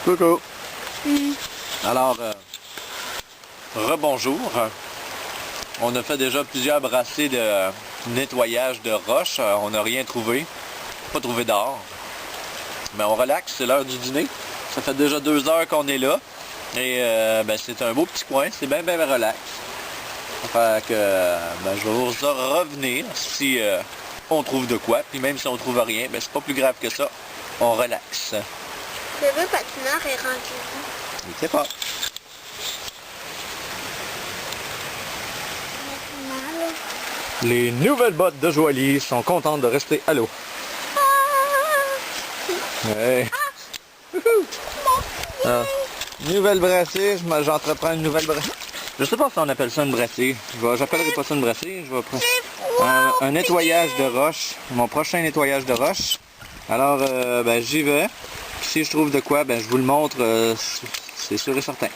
Coucou. Alors, rebonjour. On a fait déjà plusieurs brassées de nettoyage de roches. On n'a rien trouvé. Pas trouvé d'or. Mais on relaxe, c'est l'heure du dîner. Ça fait déjà 2 heures qu'on est là. Et c'est un beau petit coin, c'est bien relax. Fait que je vais vous revenir si on trouve de quoi. Puis même si on trouve rien, c'est pas plus grave que ça. On relaxe. Le bébé patineur est rendu où? Je sais pas. Les nouvelles bottes de Joailly sont contentes de rester à l'eau. Ouais. Nouvelle brassée, j'entreprends une nouvelle brassée. Je sais pas si on appelle ça une brassée. J'appellerai pas ça une brassée. Je vais prendre un nettoyage de roche. Mon prochain nettoyage de roche. Alors, j'y vais. Puis si je trouve de quoi, je vous le montre. C'est sûr et certain.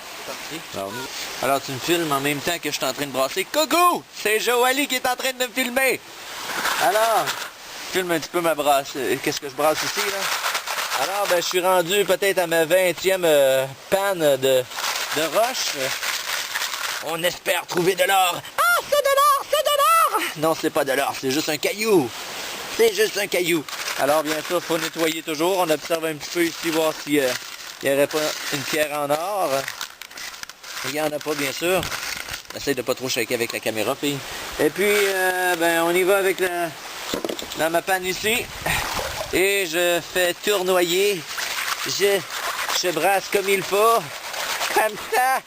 Alors, tu me filmes en même temps que je suis en train de brasser. Coucou! C'est Joailly qui est en train de me filmer. Alors, je filme un petit peu ma brasse. Qu'est-ce que je brasse ici, là? Alors, je suis rendu peut-être à ma 20e panne de roche. On espère trouver de l'or. Ah, c'est de l'or, c'est de l'or! Non, c'est pas de l'or, c'est juste un caillou. C'est juste un caillou. Alors, bien sûr, il faut nettoyer toujours. On observe un petit peu ici, voir s'il n'y aurait pas une pierre en or. Il n'y en a pas, bien sûr. Essaye de pas trop shaker avec la caméra, fille. Et puis, on y va avec dans ma panne ici. Et je fais tournoyer. Je brasse comme il faut. Comme ça.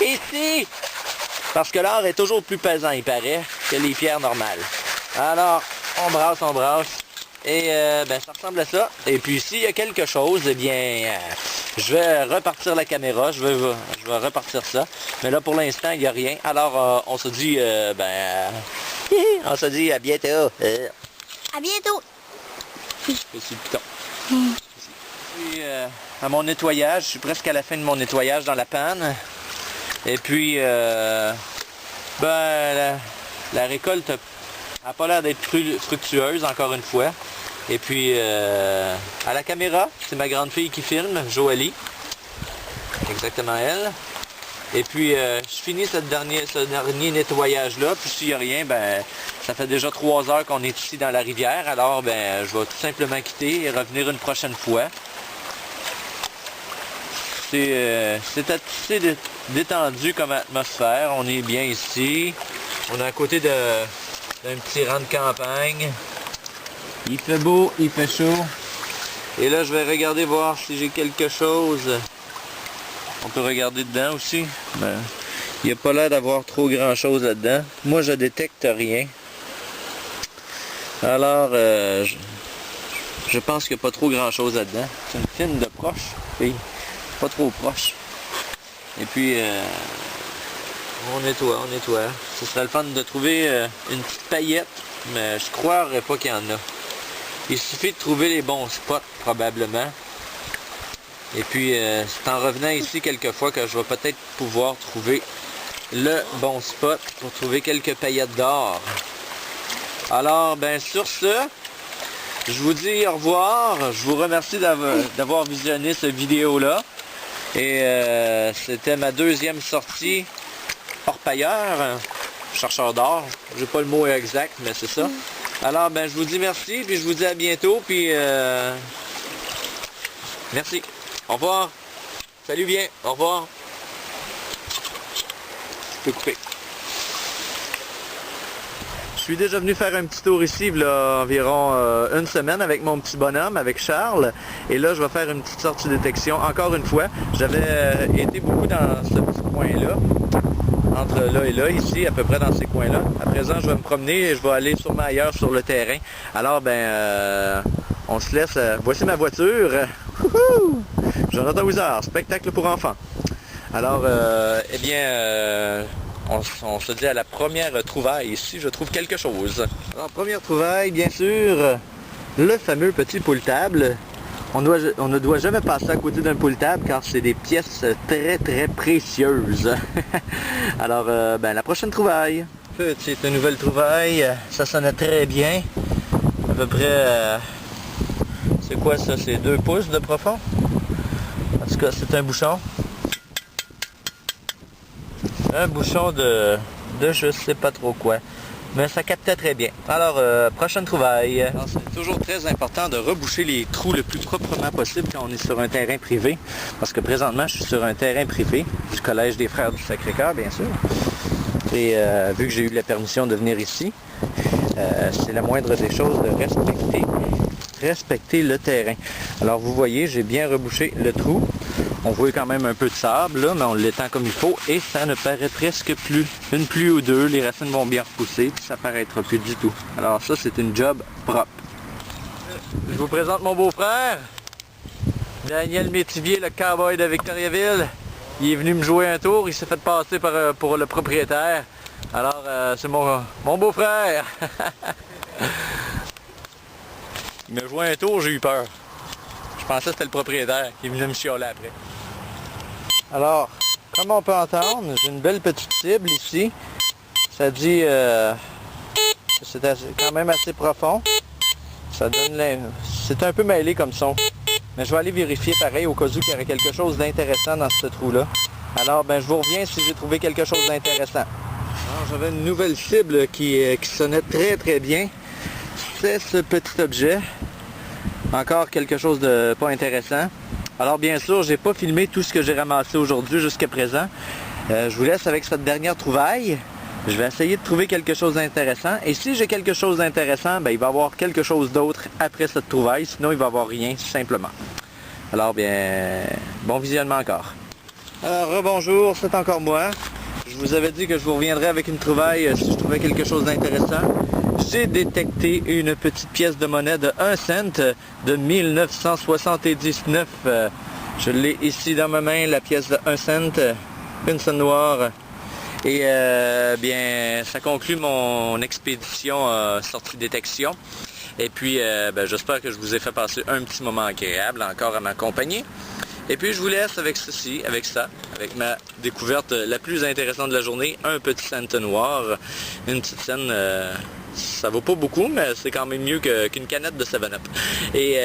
Ici. Parce que l'or est toujours plus pesant, il paraît, que les pierres normales. Alors, on brasse. Et ça ressemble à ça. Et puis s'il y a quelque chose, eh bien, je vais repartir la caméra. Je vais repartir ça. Mais là, pour l'instant, il n'y a rien. Alors, on se dit, on se dit à bientôt. À bientôt. C'est le piton. Puis, à mon nettoyage, je suis presque à la fin de mon nettoyage dans la panne. Et puis, la récolte n'a pas l'air d'être fructueuse, encore une fois. Et puis, à la caméra, c'est ma grande fille qui filme, Joailly. Exactement elle. Et puis, je finis ce dernier nettoyage-là. Puis s'il n'y a rien, ça fait déjà 3 heures qu'on est ici dans la rivière. Alors, je vais tout simplement quitter et revenir une prochaine fois. C'est assez détendu comme atmosphère. On est bien ici. On est à côté d'un petit rang de campagne. Il fait beau, il fait chaud. Et là, je vais regarder voir si j'ai quelque chose. On peut regarder dedans aussi. Il n'y a pas l'air d'avoir trop grand chose là-dedans. Moi, je détecte rien. Alors, je pense qu'il n'y a pas trop grand chose là-dedans. C'est une fine de proche. Oui, pas trop proche. Et puis, on nettoie. Ce serait le fun de trouver une petite paillette, mais je croirais pas qu'il y en a. Il suffit de trouver les bons spots, probablement. Et puis, c'est en revenant ici quelques fois que je vais peut-être pouvoir trouver le bon spot pour trouver quelques paillettes d'or. Alors, sur ce, je vous dis au revoir. Je vous remercie d'avoir visionné cette vidéo-là. Et c'était ma 2e sortie orpailleur, chercheur d'or. J'ai pas le mot exact, mais c'est ça. Alors, je vous dis merci, puis je vous dis à bientôt, puis merci. Au revoir. Salut bien. Au revoir. Je peux couper. Je suis déjà venu faire un petit tour ici, il y a environ une semaine avec mon petit bonhomme, avec Charles. Et là, je vais faire une petite sortie de détection. Encore une fois, j'avais été beaucoup dans ce petit coin-là. Entre là et là, ici, à peu près dans ces coins-là. À présent, je vais me promener et je vais aller sûrement ailleurs sur le terrain. Alors, on se laisse. Voici ma voiture. Jonathan Wizard, spectacle pour enfants. Alors, on se dit à la première trouvaille, si je trouve quelque chose. Alors, première trouvaille, bien sûr, le fameux petit poule-table. On ne doit jamais passer à côté d'un poule-table car c'est des pièces très précieuses. Alors, la prochaine trouvaille. Petite nouvelle trouvaille, ça sonnait très bien. peu près... c'est quoi ça? C'est 2 pouces de profond? En tout cas, c'est un bouchon. Un bouchon de je sais pas trop quoi. Mais ça captait très bien. Alors, prochaine trouvaille. C'est toujours très important de reboucher les trous le plus proprement possible quand on est sur un terrain privé. Parce que présentement, je suis sur un terrain privé du Collège des Frères du Sacré-Cœur, bien sûr. Et vu que j'ai eu la permission de venir ici, c'est la moindre des choses de respecter le terrain. Alors, vous voyez, j'ai bien rebouché le trou. On voit quand même un peu de sable, là, mais on l'étend comme il faut et ça ne paraît presque plus. Une pluie ou deux, les racines vont bien repousser, puis ça paraîtra plus du tout. Alors ça, c'est une job propre. Je vous présente mon beau-frère, Daniel Métivier, le cowboy de Victoriaville. Il est venu me jouer un tour, il s'est fait passer pour le propriétaire. Alors, c'est mon beau-frère. Il m'a joué un tour, j'ai eu peur. Je pensais que c'était le propriétaire qui est venu me chialer après. Alors, comme on peut entendre, j'ai une belle petite cible ici. Ça dit que c'est quand même assez profond. Ça donne c'est un peu mêlé comme son. Mais je vais aller vérifier pareil au cas où il y aurait quelque chose d'intéressant dans ce trou-là. Alors, ben, je vous reviens si j'ai trouvé quelque chose d'intéressant. Alors, j'avais une nouvelle cible qui sonnait très très bien. C'est ce petit objet. Encore quelque chose de pas intéressant. Alors bien sûr, j'ai pas filmé tout ce que j'ai ramassé aujourd'hui jusqu'à présent. Je vous laisse avec cette dernière trouvaille. Je vais essayer de trouver quelque chose d'intéressant. Et si j'ai quelque chose d'intéressant, ben, il va y avoir quelque chose d'autre après cette trouvaille. Sinon, il va y avoir rien, simplement. Alors bien, bon visionnement encore. Alors, rebonjour, c'est encore moi. Je vous avais dit que je vous reviendrai avec une trouvaille si je trouvais quelque chose d'intéressant. J'ai détecté une petite pièce de monnaie de 1 cent de 1979. Je l'ai ici dans ma main, la pièce de 1 cent, une scène noire. Et bien, ça conclut mon expédition sortie détection. Et puis, ben, j'espère que je vous ai fait passer un petit moment agréable encore à m'accompagner. Et puis, je vous laisse avec ceci, avec ma découverte la plus intéressante de la journée, un petit cent noir, une petite scène... ça vaut pas beaucoup, mais c'est quand même mieux qu'une canette de 7-Up. Et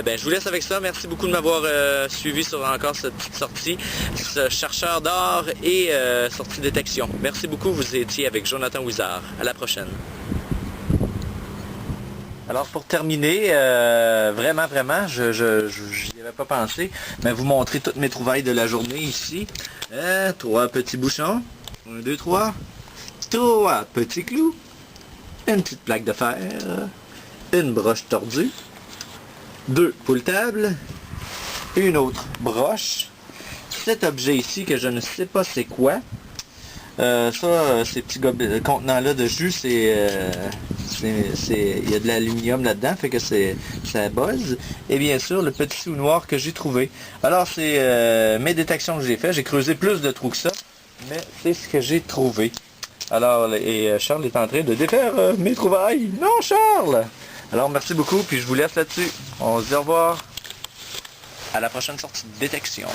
ben, je vous laisse avec ça. Merci beaucoup de m'avoir suivi sur encore cette petite sortie, ce chercheur d'or et sortie détection. Merci beaucoup, vous étiez avec Jonathan Ouizard. À la prochaine. Alors pour terminer, vraiment, je n'y avais pas pensé, mais vous montrer toutes mes trouvailles de la journée ici. 3 petits bouchons. 1, 2, 3. 3 petits clous. Une petite plaque de fer, une broche tordue, 2 poules-tables, une autre broche, cet objet ici que je ne sais pas c'est quoi, ces petits contenants-là de jus, il y a de l'aluminium là-dedans, fait que ça buzz, et bien sûr le petit sou noir que j'ai trouvé. Alors c'est mes détections que j'ai fait, j'ai creusé plus de trous que ça, mais c'est ce que j'ai trouvé. Alors, et Charles est en train de défaire mes trouvailles. Non, Charles! Alors, merci beaucoup, puis je vous laisse là-dessus. On se dit au revoir. À la prochaine sortie de détection.